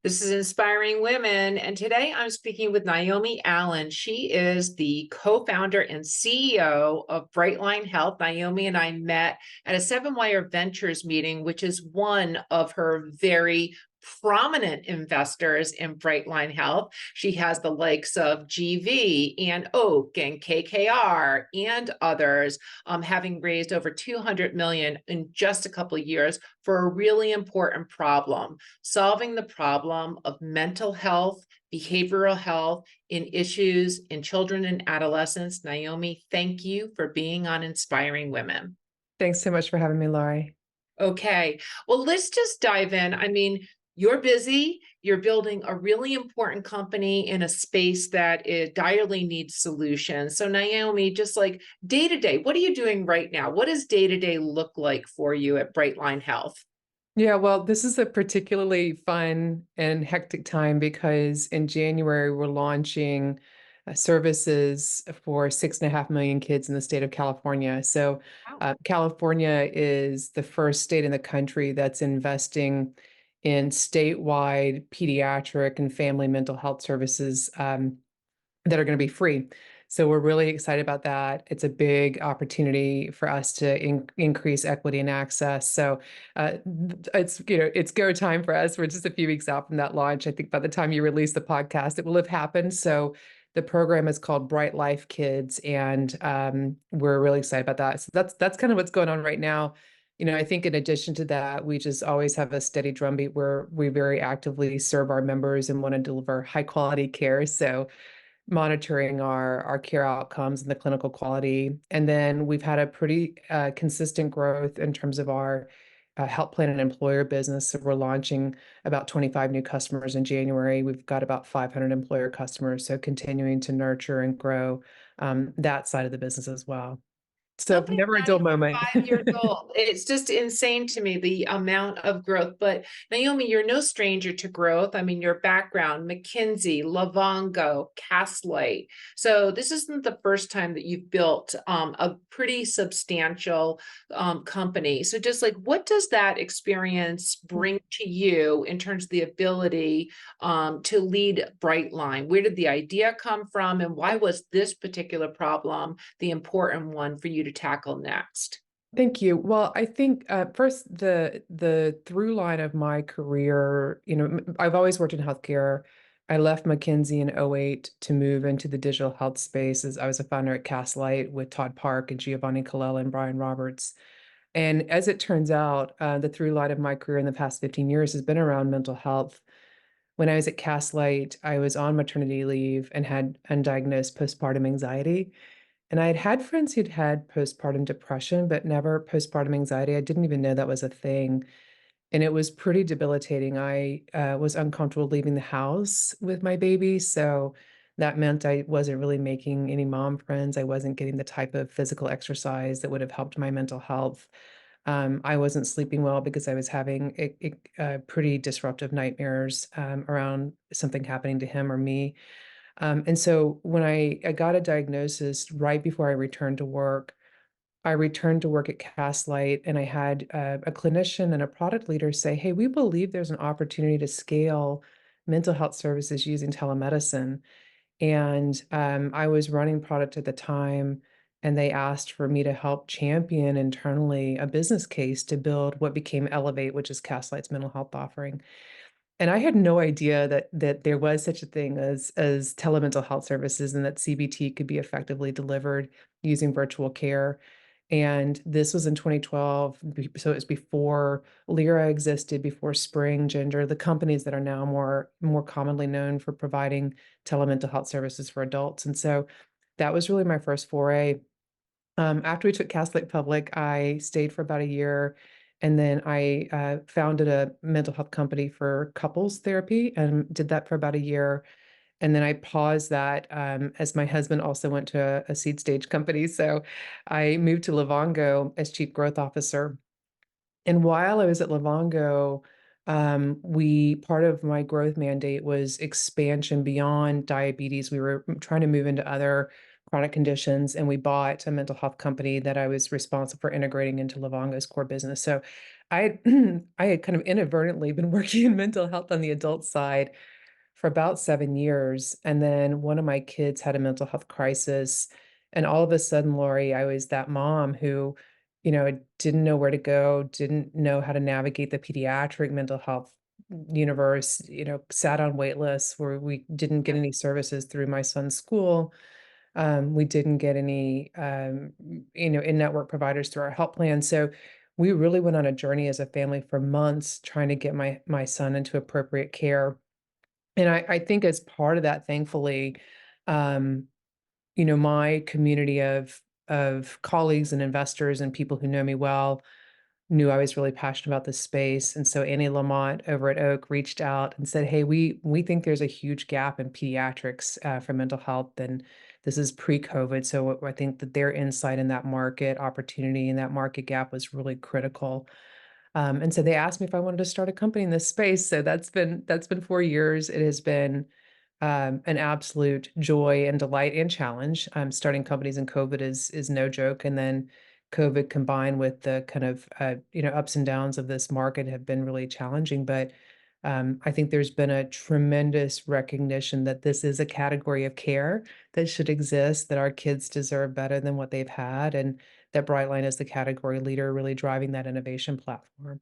This is Inspiring Women, and today I'm speaking with Naomi Allen. She is the co-founder and CEO of Brightline Health. Naomi and I met at a Seven Wire Ventures meeting, which is one of her very prominent investors in Brightline Health. She has the likes of GV and Oak and KKR and others, having raised over 200 million in just a couple of years for a really important problem: solving the problem of mental health, behavioral health in issues in children and adolescents. Naomi, thank you for being on Inspiring Women. Thanks so much for having me, Laurie. Okay, well, let's just dive in. I mean, you're busy, you're building a really important company in a space that it direly needs solutions. So, Naomi, just like day to day, what are you doing right now? What does day to day look like for you at Brightline Health? Yeah, well, this is a particularly fun and hectic time because in January we're launching services for 6.5 million kids in the state of California. So, California is the first state in the country that's investing in statewide pediatric and family mental health services that are going to be free. So we're really excited about that. It's a big opportunity for us to increase equity and access. So it's go time for us. We're just a few weeks out from that launch. I think by the time you release the podcast, it will have happened. So the program is called Bright Life Kids, and we're really excited about that. So that's kind of what's going on right now. I think in addition to that, we just always have a steady drumbeat where we very actively serve our members and want to deliver high quality care. So monitoring our care outcomes and the clinical quality. And then we've had a pretty consistent growth in terms of our health plan and employer business. So we're launching about 25 new customers in January. We've got about 500 employer customers. So continuing to nurture and grow that side of the business as well. So Company's never a not dull even moment. 5 years old. It's just insane to me, the amount of growth. But Naomi, you're no stranger to growth. I mean, your background, McKinsey, Livongo, Castlight. So this isn't the first time that you've built a pretty substantial company. So just like, what does that experience bring to you in terms of the ability to lead Brightline? Where did the idea come from, and why was this particular problem the important one for you to tackle next? Thank you. Well, I think first the through line of my career, I've always worked in healthcare. I left McKinsey in '08 to move into the digital health space as I was a founder at Castlight with Todd Park and Giovanni Colella and Brian Roberts. And as it turns out, the through line of my career in the past 15 years has been around mental health. When I was at Castlight, I was on maternity leave and had undiagnosed postpartum anxiety. And I had had friends who'd had postpartum depression, but never postpartum anxiety. I didn't even know that was a thing. And it was pretty debilitating. I was uncomfortable leaving the house with my baby. So that meant I wasn't really making any mom friends. I wasn't getting the type of physical exercise that would have helped my mental health. I wasn't sleeping well because I was having pretty disruptive nightmares around something happening to him or me. And so when I got a diagnosis right before I returned to work at Castlight, and I had a clinician and a product leader say, "Hey, we believe there's an opportunity to scale mental health services using telemedicine." And I was running product at the time, and they asked for me to help champion internally a business case to build what became Elevate, which is Castlight's mental health offering. And I had no idea that there was such a thing as telemental health services and that CBT could be effectively delivered using virtual care. And this was in 2012, so it was before Lyra existed, before Spring, Ginger, the companies that are now more commonly known for providing telemental health services for adults. And so that was really my first foray. After we took Castlight public, I stayed for about a year, and then I founded a mental health company for couples therapy and did that for about a year. And then I paused that as my husband also went to a seed stage company. So I moved to Livongo as chief growth officer. And while I was at Livongo, we part of my growth mandate was expansion beyond diabetes. We were trying to move into other chronic conditions, and we bought a mental health company that I was responsible for integrating into Livongo's core business. So I I had kind of inadvertently been working in mental health on the adult side for about 7 years, and then one of my kids had a mental health crisis, and all of a sudden, Laurie, I was that mom who, didn't know where to go, didn't know how to navigate the pediatric mental health universe, sat on wait lists where we didn't get any services through my son's school. We didn't get any, in-network providers through our health plan. So we really went on a journey as a family for months trying to get my son into appropriate care. And I think as part of that, thankfully, um, my community of colleagues and investors and people who know me well knew I was really passionate about this space. And so Annie Lamont over at Oak reached out and said, "Hey, we think there's a huge gap in pediatrics for mental health, and this is pre-COVID. So I think that their insight in that market opportunity and that market gap was really critical." And so they asked me if I wanted to start a company in this space. So that's been 4 years. It has been an absolute joy and delight and challenge. Starting companies in COVID is no joke, and then COVID combined with the kind of ups and downs of this market have been really challenging. But I think there's been a tremendous recognition that this is a category of care that should exist, that our kids deserve better than what they've had, and that Brightline is the category leader, really driving that innovation platform.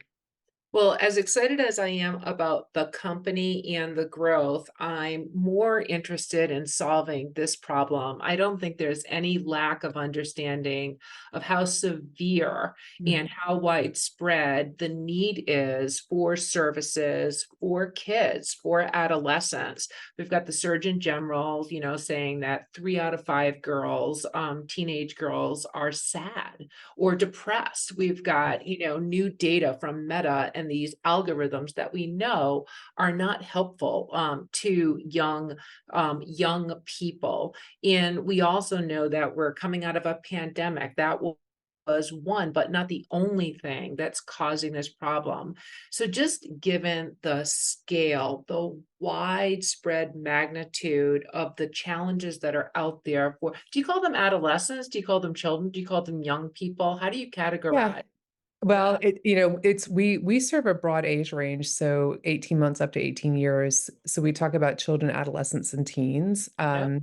Well, as excited as I am about the company and the growth, I'm more interested in solving this problem. I don't think there's any lack of understanding of how severe Mm. and how widespread the need is for services for kids, for adolescents. We've got the Surgeon General, saying that 3 out of 5 girls, teenage girls, are sad or depressed. We've got, new data from Meta and these algorithms that we know are not helpful to young people. And we also know that we're coming out of a pandemic that was one, but not the only thing that's causing this problem. So, just given the scale, the widespread magnitude of the challenges that are out there for, do you call them adolescents? Do you call them children? Do you call them young people? How do you Yeah. categorize Well, that? it's we serve a broad age range, so 18 months up to 18 years. So we talk about children, adolescents, and teens. Yep,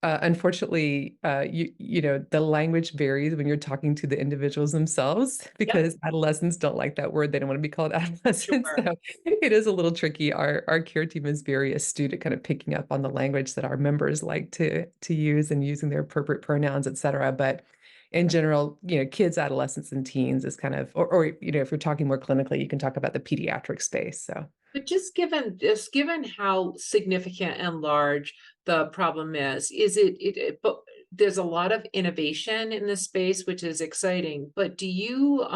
Unfortunately, the language varies when you're talking to the individuals themselves yep, because adolescents don't like that word. They don't want to be called adolescents. sure. So it is a little tricky. Our care team is very astute at kind of picking up on the language that our members like to use and using their appropriate pronouns, et cetera. But in general, kids, adolescents, and teens is kind of, or if you're talking more clinically, you can talk about the pediatric space. So, But just given how significant and large the problem is but there's a lot of innovation in this space, which is exciting. But do you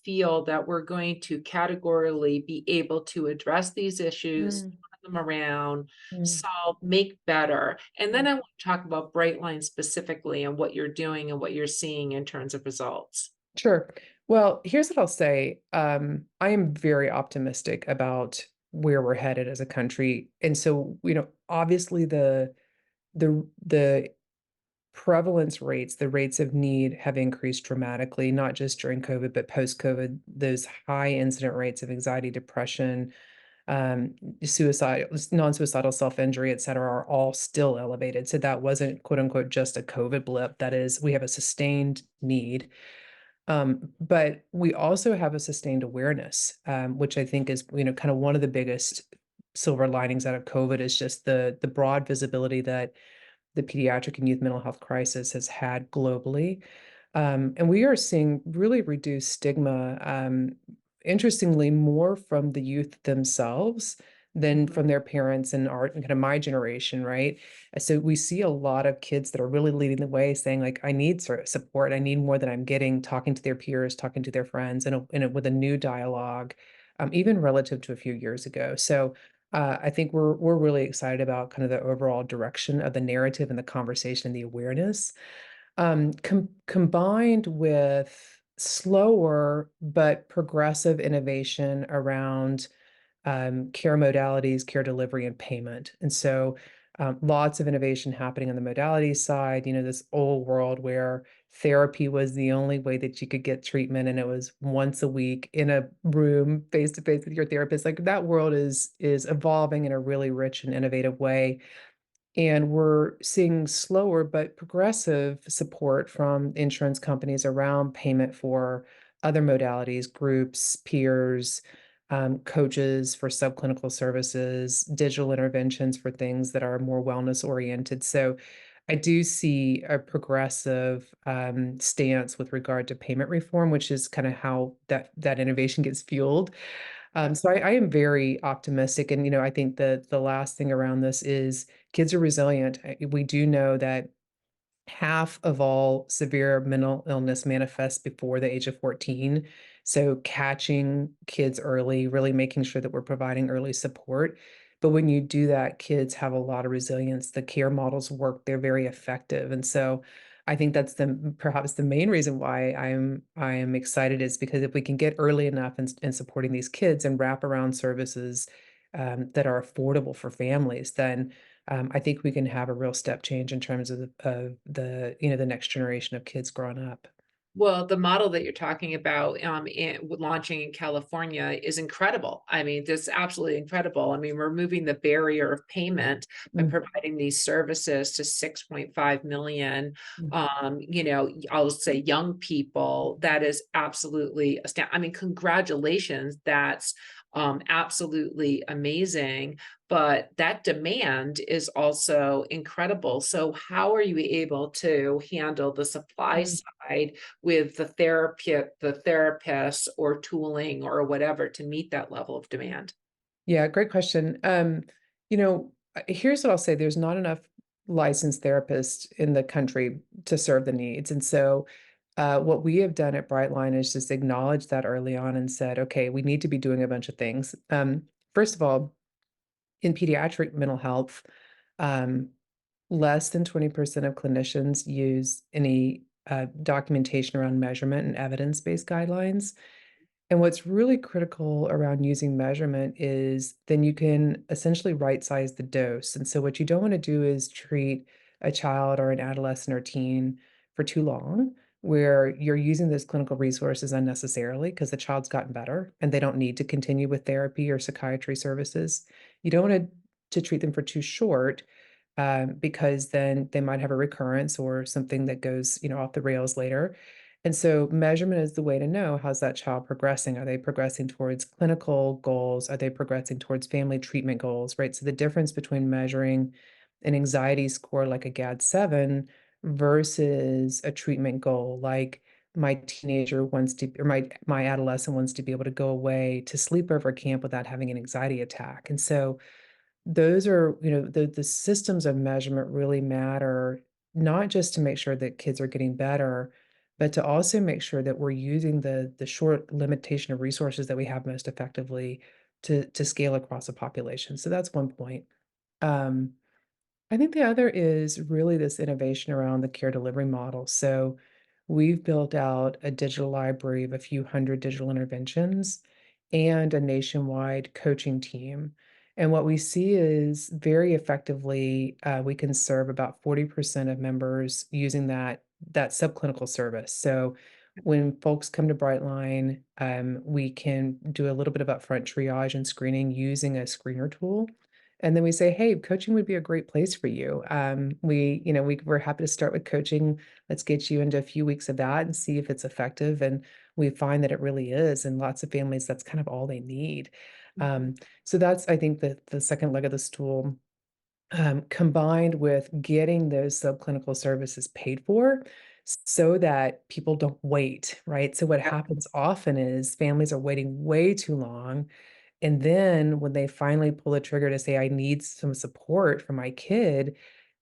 feel that we're going to categorically be able to address these issues, mm, turn them around, mm, solve, make better? And then mm. I want to talk about Brightline specifically and what you're doing and what you're seeing in terms of results. Sure. Well, here's what I'll say. I am very optimistic about where we're headed as a country. And so, obviously the prevalence rates, the rates of need have increased dramatically, not just during COVID, but post-COVID. Those high incident rates of anxiety, depression, um, suicide, non-suicidal self-injury, et cetera, are all still elevated. So that wasn't quote unquote just a COVID blip. That is, we have a sustained need. But we also have a sustained awareness, which I think is, kind of one of the biggest silver linings out of COVID is just the broad visibility that the pediatric and youth mental health crisis has had globally. And we are seeing really reduced stigma, interestingly, more from the youth themselves than Mhm. from their parents and our kind of my generation, right? So we see a lot of kids that are really leading the way, saying like, "I need support. I need more than I'm getting." Talking to their peers, talking to their friends, and with a new dialogue, even relative to a few years ago. So I think we're really excited about kind of the overall direction of the narrative and the conversation and the awareness, combined with slower but progressive innovation around care modalities, care delivery, and payment. And so Lots of innovation happening on the modality side. This old world where therapy was the only way that you could get treatment, and it was once a week in a room face to face with your therapist. Like that world is evolving in a really rich and innovative way. And we're seeing slower but progressive support from insurance companies around payment for other modalities, groups, peers, coaches for subclinical services, digital interventions for things that are more wellness oriented. So I do see a progressive stance with regard to payment reform, which is kind of how that innovation gets fueled. So I am very optimistic, and I think that the last thing around this is kids are resilient. We do know that half of all severe mental illness manifests before the age of 14. So catching kids early, really making sure that we're providing early support. But when you do that, kids have a lot of resilience. The care models work, they're very effective. And so I think that's perhaps the main reason why I am excited is because if we can get early enough in supporting these kids and wrap around services that are affordable for families, then I think we can have a real step change in terms of the next generation of kids growing up. Well, the model that you're talking about, launching in California is incredible. I mean, this absolutely incredible. I mean, removing the barrier of payment by Mm, providing these services to 6.5 million, mm, I'll say young people. That is absolutely astounding. I mean, congratulations. That's absolutely amazing. But that demand is also incredible. So, how are you able to handle the supply mm. side with the therapists or tooling or whatever to meet that level of demand? Yeah, great question. Here's what I'll say: there's not enough licensed therapists in the country to serve the needs, and so what we have done at Brightline is just acknowledge that early on and said, okay, we need to be doing a bunch of things. First of all, in pediatric mental health, um, less than 20% of clinicians use any documentation around measurement and evidence-based guidelines. And what's really critical around using measurement is then you can essentially right size the dose. And so, what you don't want to do is treat a child or an adolescent or teen for too long, where you're using those clinical resources unnecessarily because the child's gotten better and they don't need to continue with therapy or psychiatry services. You don't want to treat them for too short, because then they might have a recurrence or something that goes, off the rails later. And so measurement is the way to know, how's that child progressing? Are they progressing towards clinical goals? Are they progressing towards family treatment goals, right? So the difference between measuring an anxiety score like a GAD-7 versus a treatment goal like my teenager wants to, or my adolescent wants to be able to go away to sleepover camp without having an anxiety attack. And so those are, the systems of measurement really matter, not just to make sure that kids are getting better, but to also make sure that we're using the short limitation of resources that we have most effectively to scale across a population. So that's one point. Um, I think the other is really this innovation around the care delivery model. So we've built out a digital library of a few hundred digital interventions and a nationwide coaching team. And what we see is very effectively, we can serve about 40% of members using that subclinical service. So when folks come to Brightline, we can do a little bit of upfront triage and screening using a screener tool, and then we say, "Hey, coaching would be a great place for you. We're happy to start with coaching. Let's get you into a few weeks of that and see if it's effective." And we find that it really is. And lots of families, that's kind of all they need. Mhm. Um, so that's, I think, the second leg of the stool, combined with getting those subclinical services paid for so that people don't wait, right? So what Yeah, happens often is families are waiting way too long, and then when they finally pull the trigger to say, "I need some support for my kid,"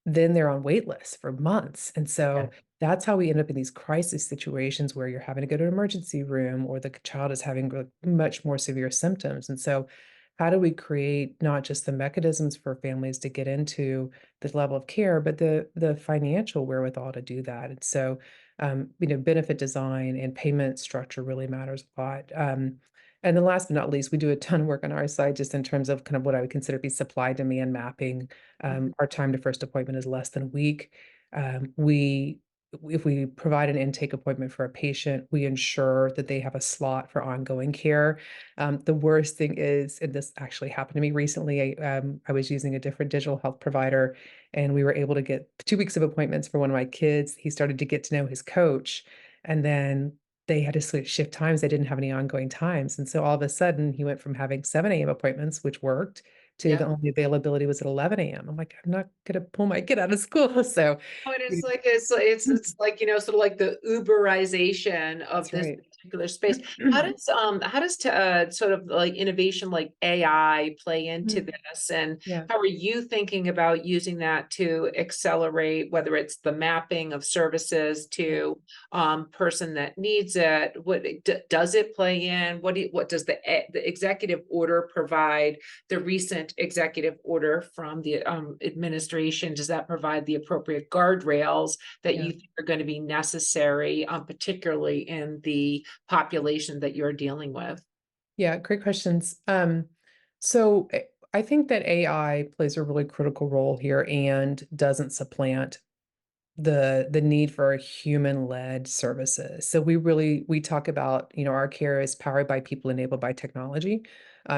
then they're on wait lists for months. And yeah. so that's how we end up in these crisis situations where you're having to go to an emergency room or the child is having much more severe symptoms. And so how do we create not just the mechanisms for families to get into this level of care, but the financial wherewithal to do that? And so benefit design and payment structure really matters a lot. And then last but not least, we do a ton of work on our side just in terms of kind of what I would consider to be supply demand mapping. Our time to first appointment is less than a week. We if we provide an intake appointment for a patient, we ensure that they have a slot for ongoing care. The worst thing is, and this actually happened to me recently, I was using a different digital health provider, and we were able to get 2 weeks of appointments for one of my kids. He started to get to know his coach, and then they had to shift times. They didn't have any ongoing times, and so all of a sudden, he went from having 7 a.m. appointments, which worked, to Yeah. the only availability was at 11 a.m. I'm like, "I'm not gonna pull my kid out of school." So, Oh, and we it's like, sort of like the Uberization of that's this right. particular space. How does sort of like innovation like AI play into Mm, this? And yeah, how are you thinking about using that to accelerate, whether it's the mapping of services yeah. to person that needs it? Does it play in? What does the executive order provide? The recent executive order from the administration, does that provide the appropriate guardrails that Yeah. you think are going to be necessary, particularly in the population that you're dealing with? Yeah, great questions. So I think that AI plays a really critical role here and doesn't supplant the need for human-led services. So we talk about, our care is powered by people enabled by technology,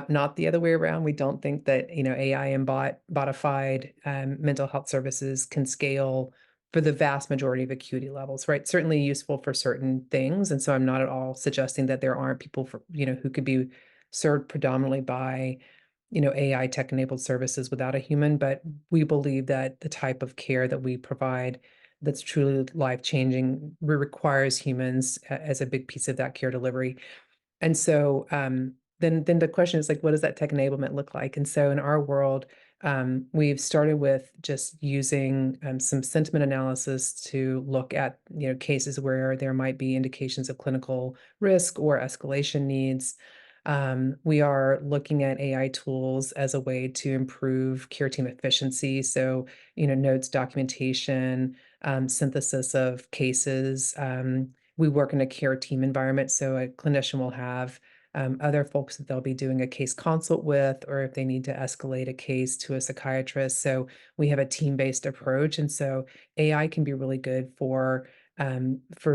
not the other way around. We don't think that, AI and botified mental health services can scale for the vast majority of acuity levels, right? Certainly useful for certain things. And so I'm not at all suggesting that there aren't people who could be served predominantly by AI tech enabled services without a human, but we believe that the type of care that we provide that's truly life changing requires humans as a big piece of that care delivery. And so then the question is like, what does that tech enablement look like? And so in our world, we've started with just using some sentiment analysis to look at cases where there might be indications of clinical risk or escalation needs. We are looking at AI tools as a way to improve care team efficiency. So, notes, documentation, synthesis of cases. We work in a care team environment, so a clinician will have other folks that they'll be doing a case consult with, or if they need to escalate a case to a psychiatrist. So we have a team-based approach, and so AI can be really good for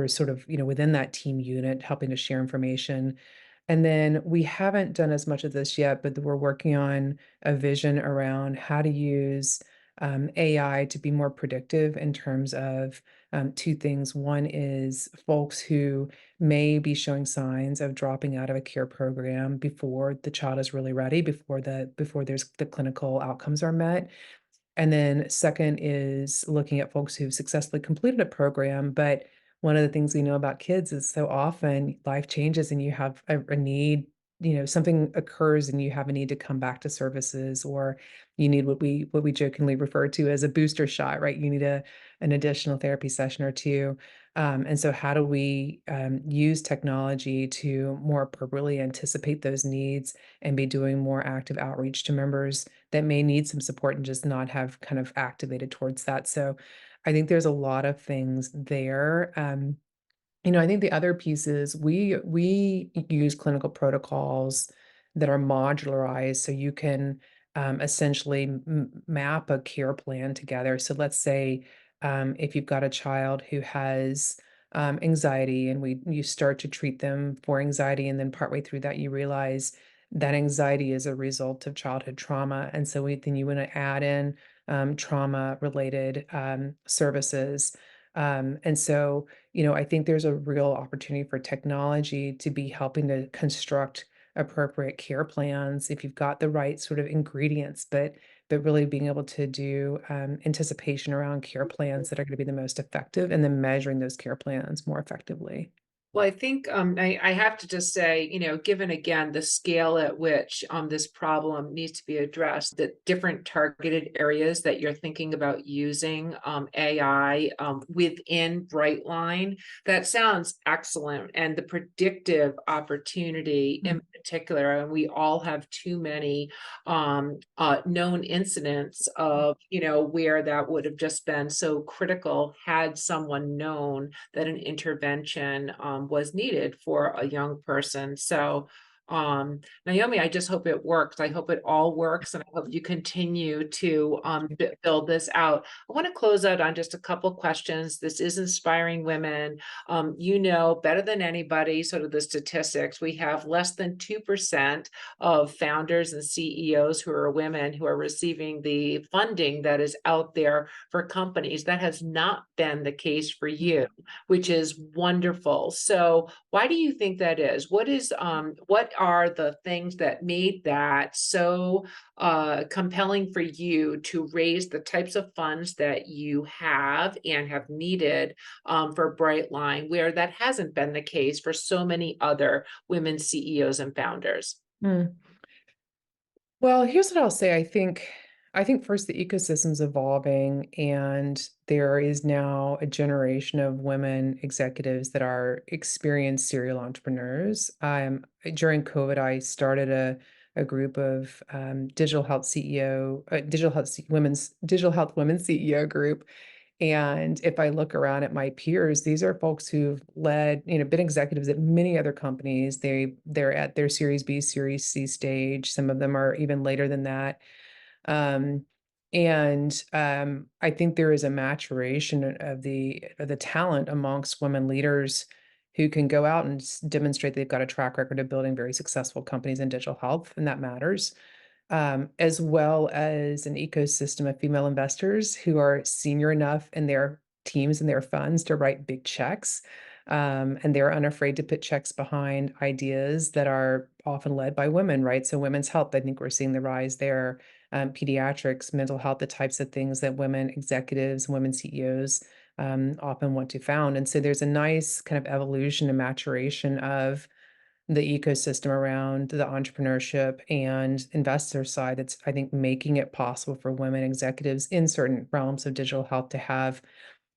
sort of within that team unit, helping to share information. And then we haven't done as much of this yet, but we're working on a vision around how to use AI to be more predictive in terms of two things. One is folks who may be showing signs of dropping out of a care program before the child is really ready, before there's the clinical outcomes are met. And then second is looking at folks who've successfully completed a program, but one of the things we know about kids is so often life changes and you have a need, something occurs and you have a need to come back to services, or you need what we jokingly refer to as a booster shot, right? You need an additional therapy session or two. And so how do we use technology to more appropriately anticipate those needs and be doing more active outreach to members that may need some support and just not have kind of activated towards that. So I think there's a lot of things there. I think the other piece is we use clinical protocols that are modularized so you can essentially map a care plan together. So let's say if you've got a child who has anxiety and you start to treat them for anxiety, and then partway through that you realize that anxiety is a result of childhood trauma, and so then you want to add in trauma related services. And so I think there's a real opportunity for technology to be helping to construct appropriate care plans if you've got the right sort of ingredients, but really being able to do anticipation around care plans that are going to be the most effective, and then measuring those care plans more effectively. Well, I think I have to just say, given again the scale at which this problem needs to be addressed, the different targeted areas that you're thinking about using AI within Brightline, that sounds excellent. And the predictive opportunity Mm, in particular, and we all have too many known incidents yeah. of, where that would have just been so critical had someone known that an intervention was needed for a young person. So Naomi, I just hope it works. I hope it all works, and I hope you continue to build this out. I want to close out on just a couple questions. This is Inspiring Women. You know better than anybody, sort of the statistics. We have less than 2% of founders and CEOs who are women who are receiving the funding that is out there for companies. That has not been the case for you, which is wonderful. So why do you think that is? What are the things that made that so compelling for you to raise the types of funds that you have and have needed for Brightline, where that hasn't been the case for so many other women CEOs and founders? Mm. Well, here's what I'll say. I think first the ecosystem's evolving, and there is now a generation of women executives that are experienced serial entrepreneurs. During COVID, I started a group of digital health women's CEO group. And if I look around at my peers, these are folks who've led, been executives at many other companies. They're at their Series B, Series C stage. Some of them are even later than that. Um, I think there is a maturation of the talent amongst women leaders who can go out and demonstrate they've got a track record of building very successful companies in digital health, and that matters, as well as an ecosystem of female investors who are senior enough in their teams and their funds to write big checks. And they're unafraid to put checks behind ideas that are often led by women, right? So, women's health, I think we're seeing the rise there. Pediatrics, mental health, the types of things that women executives, women CEOs often want to found. And so, there's a nice kind of evolution and maturation of the ecosystem around the entrepreneurship and investor side that's, I think, making it possible for women executives in certain realms of digital health to have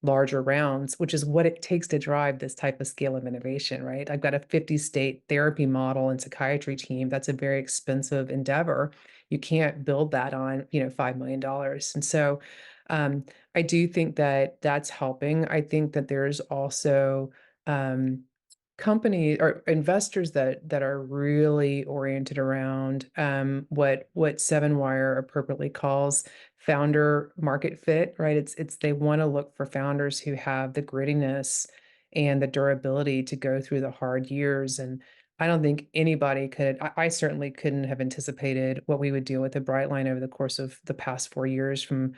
larger rounds, which is what it takes to drive this type of scale of innovation, right? I've got a 50-state therapy model and psychiatry team. That's a very expensive endeavor. You can't build that on, $5 million. And so I do think that that's helping. I think that there's also um, companies or investors that are really oriented around what Seven Wire appropriately calls founder market fit, right? It's they want to look for founders who have the grittiness and the durability to go through the hard years. And I don't think anybody could, I certainly couldn't have anticipated what we would deal with at Brightline over the course of the past 4 years from,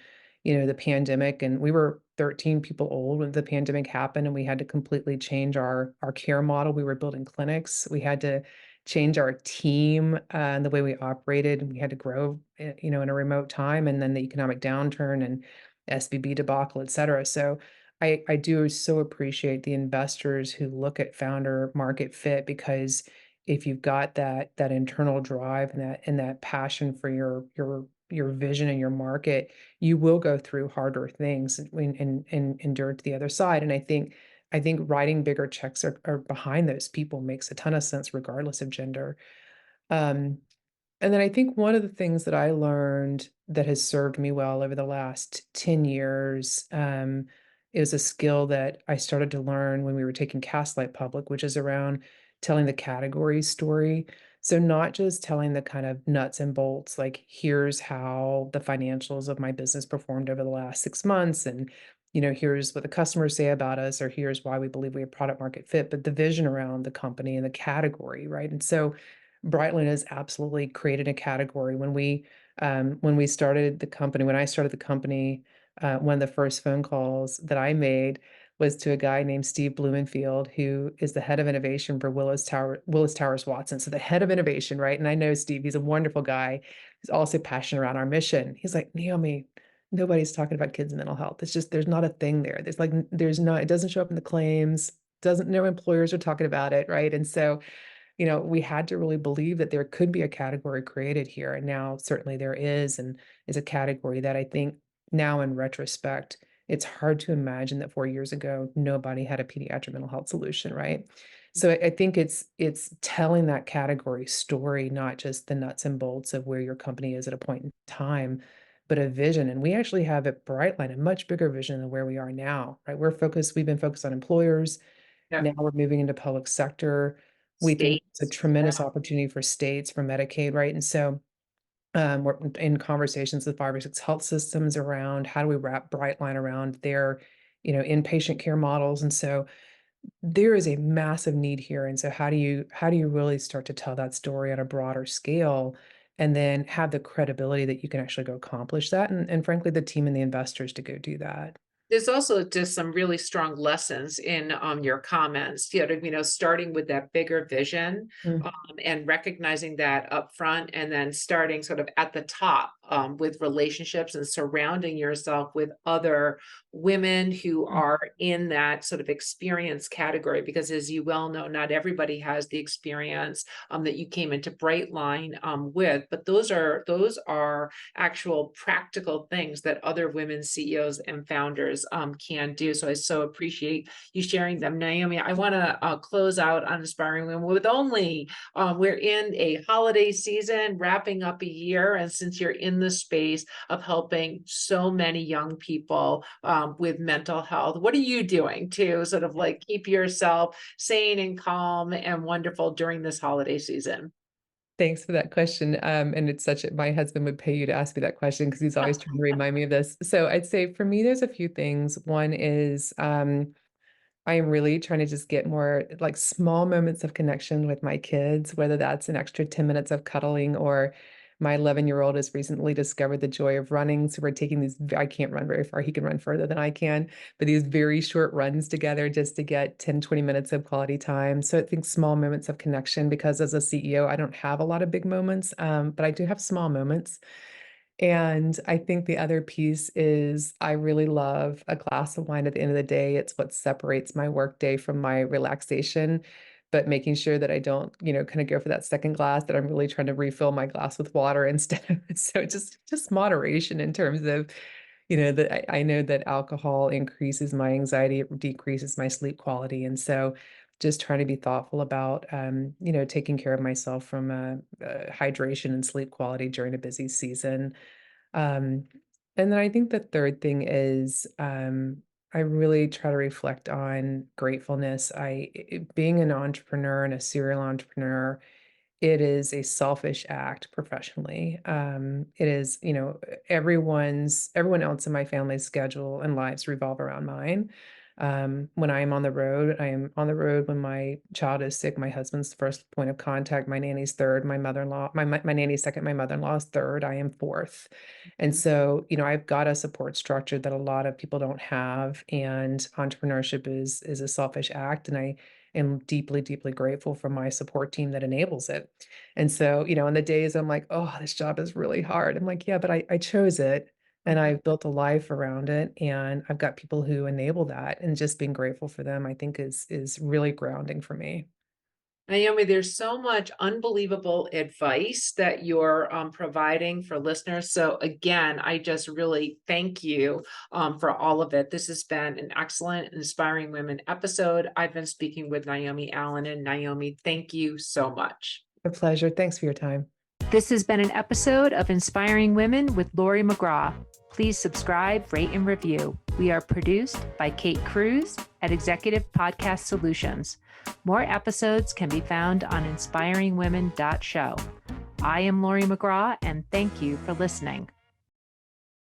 the pandemic. And we were 13 people old when the pandemic happened, and we had to completely change our care model. We were building clinics. We had to change our team and the way we operated, and we had to grow, in a remote time, and then the economic downturn and SVB debacle, et cetera. So I do so appreciate the investors who look at founder market fit, because if you've got that internal drive and that passion for your vision and your market, you will go through harder things and endure to the other side. And I think writing bigger checks are behind those people makes a ton of sense regardless of gender. Um, and then I think one of the things that I learned that has served me well over the last 10 years is a skill that I started to learn when we were taking Castlight public, which is around telling the category story. So, not just telling the kind of nuts and bolts, like, here's how the financials of my business performed over the last 6 months. And, here's what the customers say about us, or here's why we believe we have product market fit, but the vision around the company and the category, right? And so, Brightline has absolutely created a category. When I started the company, one of the first phone calls that I made was to a guy named Steve Blumenfield, who is the head of innovation for Willis Towers Watson. So the head of innovation, right? And I know Steve; he's a wonderful guy. He's also passionate around our mission. He's like, Naomi, nobody's talking about kids' mental health. It's just there's not a thing there. There's not. It doesn't show up in the claims. Doesn't No employers are talking about it, right? And so we had to really believe that there could be a category created here. And now certainly there and is a category that I think now in retrospect, it's hard to imagine that 4 years ago, nobody had a pediatric mental health solution, right? So I think it's telling that category story, not just the nuts and bolts of where your company is at a point in time, but a vision. And we actually have at Brightline a much bigger vision than where we are now, right? We've been focused on employers. Yeah. Now we're moving into public sector. We think it's a States. tremendous opportunity for states, for Medicaid, right? And so we're in conversations with 5 or 6 health systems around how do we wrap Brightline around their, inpatient care models. And so there is a massive need here. And so how do you really start to tell that story on a broader scale and then have the credibility that you can actually go accomplish that and frankly the team and the investors to go do that. There's also just some really strong lessons in your comments, starting with that bigger vision, Mm, and recognizing that up front, and then starting sort of at the top, with relationships and surrounding yourself with other women who mm, are in that sort of experience category. Because as you well know, not everybody has the experience that you came into Brightline with, but those are actual practical things that other women CEOs and founders can do. So I so appreciate you sharing them. Naomi, I want to close out on Inspiring Women with only, we're in a holiday season, wrapping up a year. And since you're in the space of helping so many young people with mental health, what are you doing to sort of like keep yourself sane and calm and wonderful during this holiday season? Thanks for that question. And it's my husband would pay you to ask me that question because he's always trying to remind me of this. So I'd say for me, there's a few things. One is I am really trying to just get more like small moments of connection with my kids, whether that's an extra 10 minutes of cuddling or my 11-year-old has recently discovered the joy of running. So we're taking I can't run very far. He can run further than I can, but these very short runs together just to get 10, 20 minutes of quality time. So I think small moments of connection, because as a CEO, I don't have a lot of big moments, but I do have small moments. And I think the other piece is I really love a glass of wine at the end of the day. It's what separates my work day from my relaxation, but making sure that I don't, kind of go for that second glass, that I'm really trying to refill my glass with water instead of so just moderation in terms of, that I know that alcohol increases my anxiety, it decreases my sleep quality. And so just trying to be thoughtful about, taking care of myself from hydration and sleep quality during a busy season. um, and then I think the third thing is, I really try to reflect on gratefulness. Being an entrepreneur and a serial entrepreneur, it is a selfish act professionally. It is, everyone else in my family's schedule and lives revolve around mine. When I am on the road, I am on the road when my child is sick. My husband's first point of contact. My nanny's third. My mother-in-law, my nanny's second. My mother-in-law is third. I am fourth. And so, I've got a support structure that a lot of people don't have. And entrepreneurship is a selfish act. And I am deeply, deeply grateful for my support team that enables it. And so, on the days I'm like, oh, this job is really hard. I'm like, yeah, but I chose it and Mhm. I've built a life around it. And I've got people who enable that. And just being grateful for them, I think is really grounding for me. Naomi, there's so much unbelievable advice that you're providing for listeners. So again, I just really thank you for all of it. This has been an excellent Inspiring Women episode. I've been speaking with Naomi Allen, and Naomi, thank you so much. A pleasure. Thanks for your time. This has been an episode of Inspiring Women with Laurie McGraw. Please subscribe, rate, and review. We are produced by Kate Cruz at Executive Podcast Solutions. More episodes can be found on inspiringwomen.show. I am Laurie McGraw, and thank you for listening.